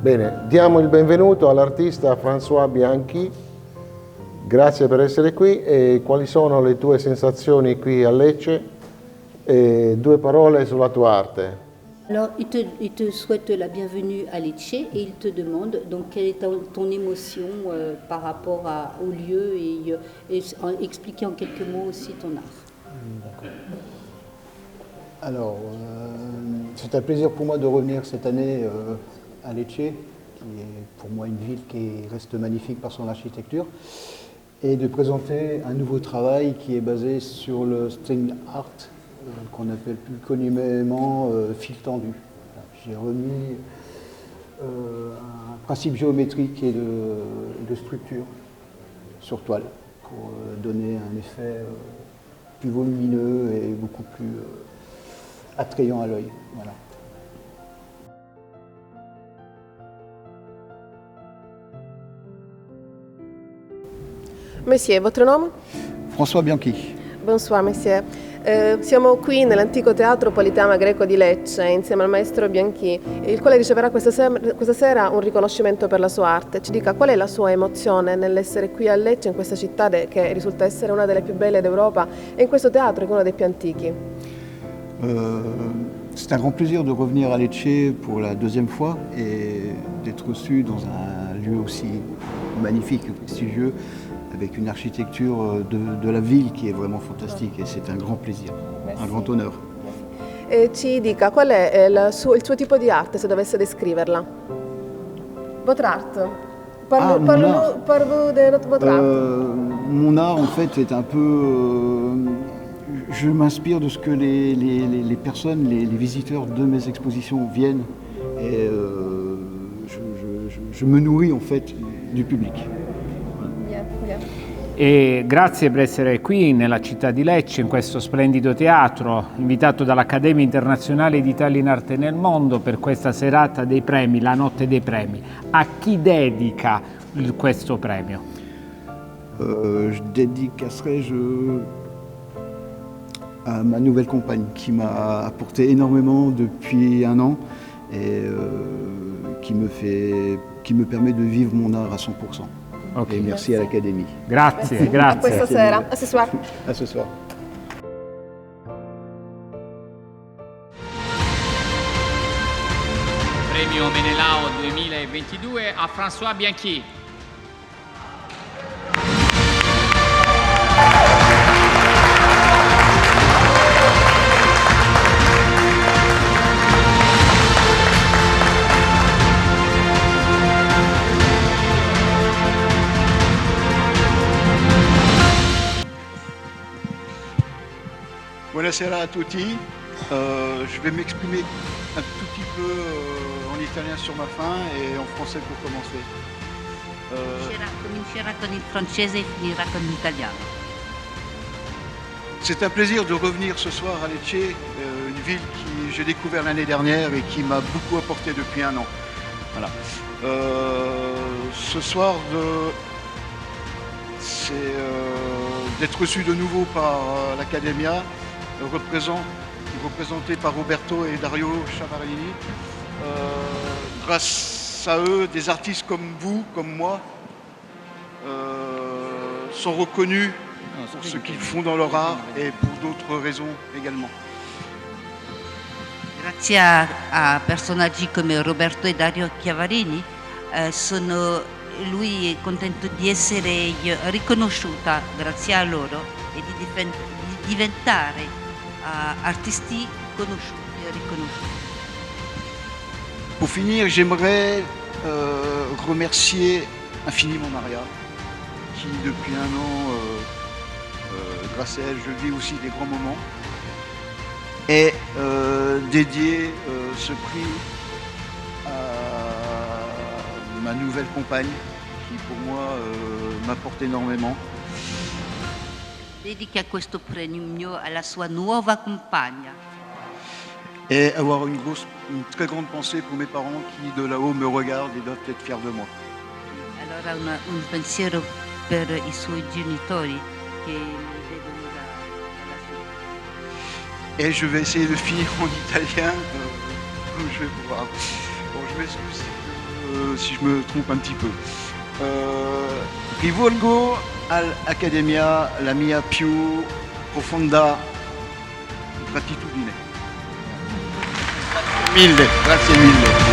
Bene, diamo il benvenuto all'artista François Bianchi. Grazie per essere qui. E quali sono le tue sensazioni qui a Lecce? E 2 parole sulla tua arte. Alors, il te souhaite la bienvenue à Lecce et il te demande donc quelle est ton émotion par rapport au lieu et expliquer en quelques mots aussi ton art. Alors, c'est un plaisir pour moi de revenir cette année à Lecce, qui est pour moi une ville qui reste magnifique par son architecture, et de présenter un nouveau travail qui est basé sur le string art, qu'on appelle plus communément fil tendu. J'ai remis un principe géométrique et de structure sur toile pour donner un effet plus volumineux et beaucoup plus attrayant à l'œil. Voilà. Monsieur, votre nome? François Bianchi. Bonsoir, monsieur. Siamo qui nell'antico teatro Politeama greco di Lecce insieme al maestro Bianchi, il quale riceverà questa sera un riconoscimento per la sua arte. Ci dica qual è la sua emozione nell'essere qui a Lecce, in questa città che risulta essere una delle più belle d'Europa, e in questo teatro che è uno dei più antichi. C'est un grand plaisir de revenir à Lecce pour la 2e fois et d'être reçu dans un lieu aussi magnifique et prestigieux, avec une architecture de la ville qui est vraiment fantastique, et c'est un grand plaisir, un grand honneur. E ci dica qual è il suo tipo di arte, se dovesse descriverla. Votre art. Parle-nous de votre art. Mon art, en fait, est un peu... je m'inspire de ce que les personnes, les visiteurs de mes expositions viennent, et je me nourris, en fait, du public. E grazie per essere qui nella città di Lecce, in questo splendido teatro, invitato dall'Accademia Internazionale di Italian Art nel Mondo per questa serata dei premi, la notte dei premi. A chi dedica questo premio? Je dédicacerai à ma nouvelle compagne qui m'a apporté énormément depuis 1 an et qui me permet de vivre mon art à 100%. Okay. Et merci à l'Académie. Grazie, grazie. A questa sera, a ce soir. À ce soir. Premio Menelao 2022 a François Bianchi. Buonasera a tutti, je vais m'exprimer un tout petit peu en italien sur ma fin et en français pour commencer. Comincerà con il francese e finirà con l'italiano. C'est un plaisir de revenir ce soir à Lecce, une ville que j'ai découvert l'année dernière et qui m'a beaucoup apporté depuis 1 an. Voilà. Ce soir, c'est d'être reçu de nouveau par l'Accademia, représenté par Roberto et Dario Chavarini. Grâce à eux, des artistes comme vous, comme moi, sont reconnus pour ce qu'ils font dans leur art et pour d'autres raisons également. Grazie a personaggi come Roberto e Dario Chiavarini, lui è contento di essere riconosciuta grazie a loro e di diventare artisti conosciuti e riconosciuti. Pour finir, j'aimerais remercier infiniment Maria, qui depuis 1 an, grâce à elle, je vis aussi des grands moments, et dédier ce prix à ma nouvelle compagne, qui pour moi m'apporte énormément. Dedica questo premio alla sua nuova compagna. Et avoir une très grande pensée pour mes parents qui de là-haut me regardent et doivent être fiers de moi. Allora un pensiero per i suoi genitori che mi vedono dalla sua. Et je vais essayer de finir en italien comme je vais pouvoir. Bon, je m'excuse. si je me trompe un petit peu. Rivolgo all'Accademia la mia più profonda gratitudine. Mille, grazie mille.